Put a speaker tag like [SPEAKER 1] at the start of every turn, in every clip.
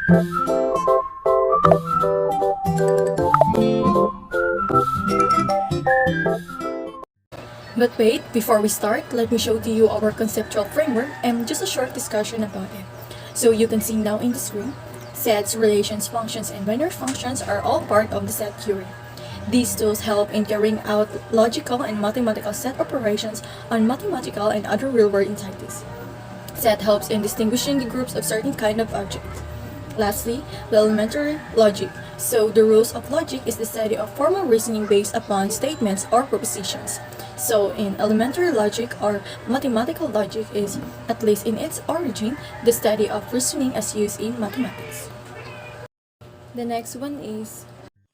[SPEAKER 1] But wait, before we start, let me show to you our conceptual framework and just a short discussion about it. So you can see now in the screen, sets, relations, functions, and binary functions are all part of the set theory. These tools help in carrying out logical and mathematical set operations on mathematical and other real-world entities. Set helps in distinguishing the groups of certain kind of objects. Lastly, the elementary logic. So the rules of logic is the study of formal reasoning based upon statements or propositions. So in elementary logic or mathematical logic is, at least in its origin, the study of reasoning as used in mathematics. The next one is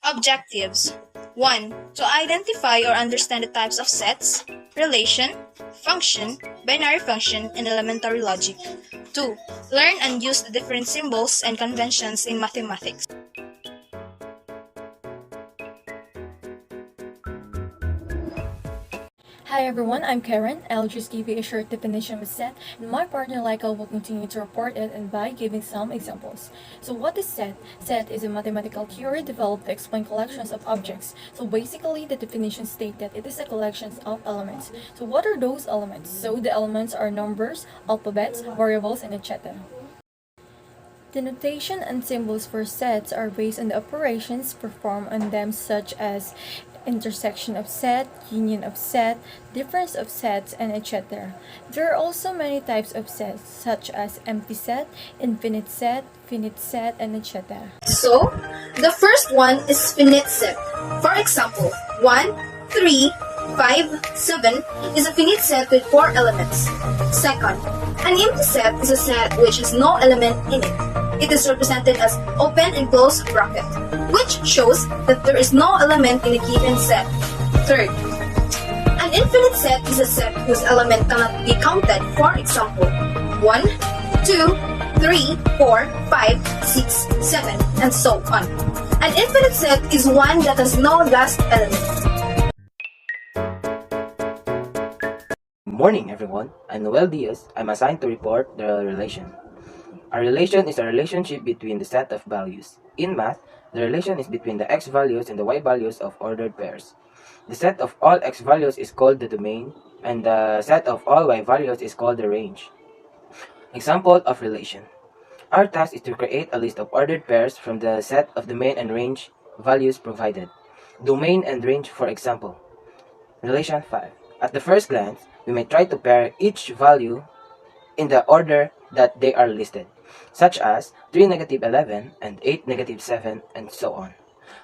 [SPEAKER 2] Objectives 1. To identify or understand the types of sets, relation, function, binary function, and elementary logic. 2. Learn and use the different symbols and conventions in mathematics.
[SPEAKER 1] Hi everyone, I'm Karen. I'll just give you a short definition of set, and my partner Laika will continue to report it and by giving some examples. So what is set? Set is a mathematical theory developed to explain collections of objects. So basically, the definition states that it is a collection of elements. So what are those elements? So the elements are numbers, alphabets, variables, and etc. The notation and symbols for sets are based on the operations performed on them, such as intersection of set, union of set, difference of sets, and etc. There are also many types of sets, such as empty set, infinite set, finite set, and etc.
[SPEAKER 2] So, the first one is finite set. For example, 1, 3, 5, 7 is a finite set with 4 elements. Second, an empty set is a set which has no element in it. It is represented as open and closed bracket, which shows that there is no element in a given set. Third, an infinite set is a set whose element cannot be counted. For example, 1, 2, 3, 4, 5, 6, 7, and so on. An infinite set is one that has no last element.
[SPEAKER 3] Good morning, everyone. I'm Noel Diaz. I'm assigned to report the relation. A relation is a relationship between the set of values. In math, the relation is between the x values and the y values of ordered pairs. The set of all x values is called the domain, and the set of all y values is called the range. Example of relation. Our task is to create a list of ordered pairs from the set of domain and range values provided. Domain and range, for example. Relation 5. At the first glance, we may try to pair each value in the order that they are listed, such as 3, -11, and 8, -7, and so on.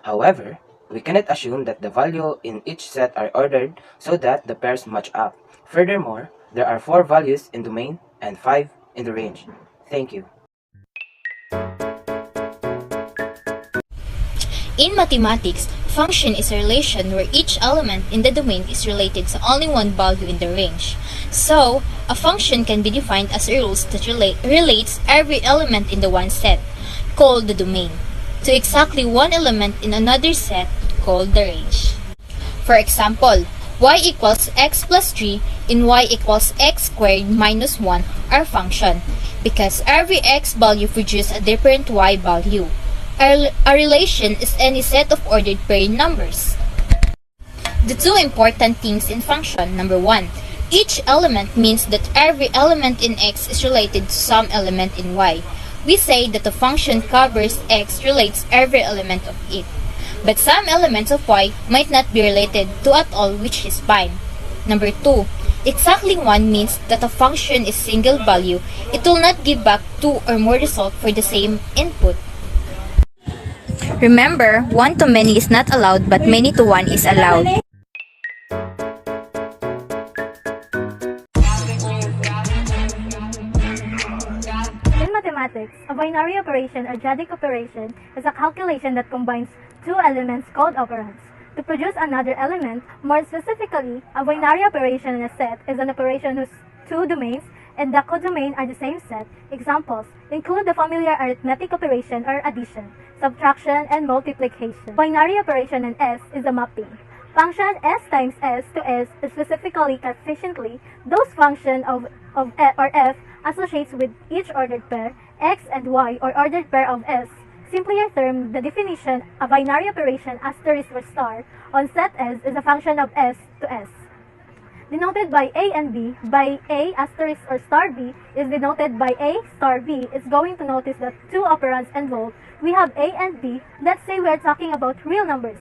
[SPEAKER 3] However, we cannot assume that the value in each set are ordered so that the pairs match up. Furthermore, there are 4 values in domain and 5 in the range. Thank you.
[SPEAKER 4] In mathematics, function is a relation where each element in the domain is related to only one value in the range. So, a function can be defined as a rule that relates every element in the one set, called the domain, to exactly one element in another set, called the range. For example, y equals x plus 3 and y equals x squared minus 1 are function, because every x value produces a different y value. A relation is any set of ordered pair numbers. The two important things in function: number 1, each element means that every element in x is related to some element in y. We say that the function covers x relates every element of it. But some elements of y might not be related to at all, which is fine. Number 2, exactly 1 means that a function is single value. It will not give back 2 or more results for the same input. Remember, 1 to many is not allowed, but many to 1 is allowed.
[SPEAKER 5] In mathematics, a binary operation or Jadik operation is a calculation that combines two elements called operands to produce another element. More specifically, a binary operation in a set is an operation whose two domains and the codomain are the same set. Examples include the familiar arithmetic operation or addition, subtraction, and multiplication. Binary operation in S is a mapping. Function S times S to S is specifically coefficiently those function of f associates with each ordered pair, X and Y, or ordered pair of S, simply termed the definition, a binary operation asterisk or star on set S is a function of S to S. Denoted by A and B, by A asterisk or star B is denoted by A star B. It's going to notice that two operands involved. We have A and B. Let's say we are talking about real numbers.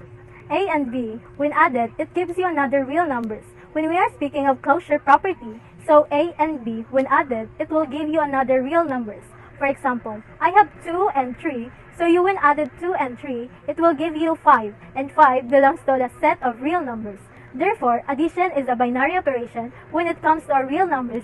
[SPEAKER 5] A and B, when added, it gives you another real numbers. When we are speaking of closure property, so A and B, when added, it will give you another real numbers. For example, I have 2 and 3, so you when added 2 and 3, it will give you 5, and 5 belongs to the set of real numbers. Therefore, addition is a binary operation when it comes to our real numbers.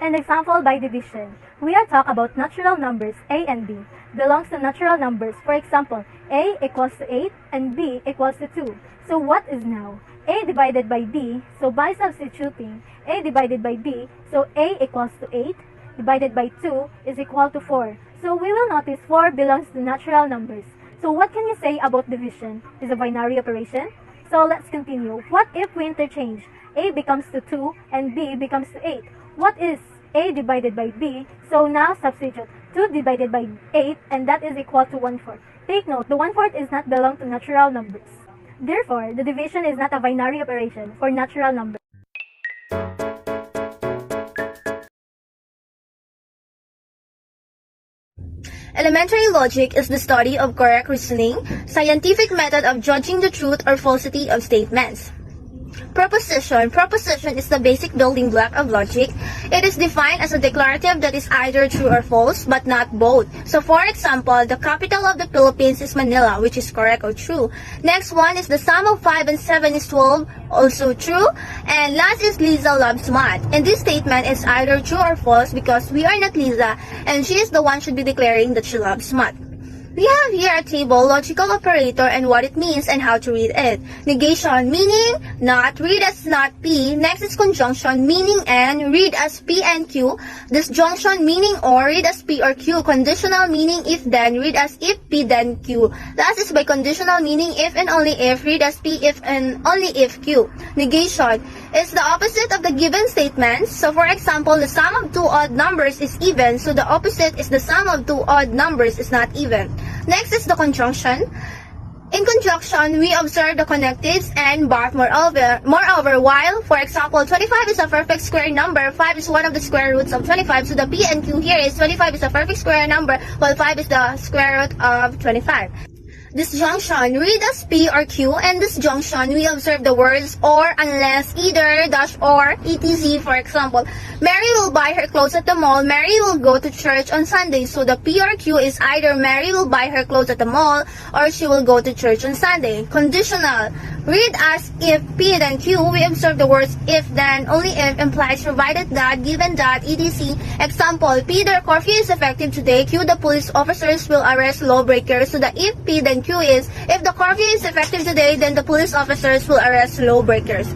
[SPEAKER 5] An example by division. We are talking about natural numbers A and B belongs to natural numbers. For example, A equals to 8 and B equals to 2. So what is now? A divided by B, so by substituting A divided by B, so A equals to 8 divided by 2 is equal to 4. So we will notice 4 belongs to natural numbers. So what can you say about division? Is a binary operation? So let's continue. What if we interchange? A becomes to 2 and B becomes to 8. What is A divided by B? So now substitute 2 divided by 8 and that is equal to 1/4. Take note, the 1/4 is not belong to natural numbers. Therefore, the division is not a binary operation for natural numbers.
[SPEAKER 2] Elementary logic is the study of correct reasoning, scientific method of judging the truth or falsity of statements. Proposition. Proposition is the basic building block of logic. It is defined as a declarative that is either true or false, but not both. So for example, the capital of the Philippines is Manila, which is correct or true. Next one is the sum of 5 and 7 is 12, also true. And last is Lisa loves math. And this statement is either true or false because we are not Lisa and she is the one should be declaring that she loves math. We have here a table, logical operator, and what it means and how to read it. Negation, meaning not, read as not P. Next is conjunction, meaning and, read as P and Q. Disjunction, meaning or, read as P or Q. Conditional, meaning if then, read as if P then Q. Last is biconditional, meaning if and only if, read as P if and only if Q. Negation is the opposite of the given statements. So for example, the sum of two odd numbers is even, so the opposite is the sum of two odd numbers is not even. Next is the conjunction. In conjunction, we observe the connectives and but moreover, while, for example, 25 is a perfect square number, 5 is one of the square roots of 25, so the P and Q here is 25 is a perfect square number, while 5 is the square root of 25. Disjunction, read as P or Q, and disjunction, we observe the words or, unless, either, dash, or, etc. For example, Mary will buy her clothes at the mall, Mary will go to church on Sunday. So the P or Q is either Mary will buy her clothes at the mall or she will go to church on Sunday. Conditional, read as if P then Q, we observe the words if then, only if, implies provided that, given that, etc. Example, P, the curfew is effective today, Q, the police officers will arrest lawbreakers. So the if P then Q is, if the curfew is effective today, then the police officers will arrest lawbreakers.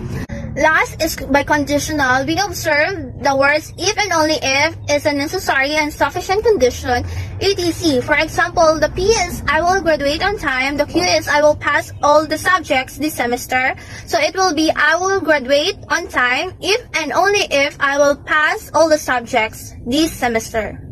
[SPEAKER 2] Last is biconditional. We observe the words if and only if is a necessary and sufficient condition, etc. For example, the P is I will graduate on time, the Q is I will pass all the subjects this semester. So it will be I will graduate on time if and only if I will pass all the subjects this semester.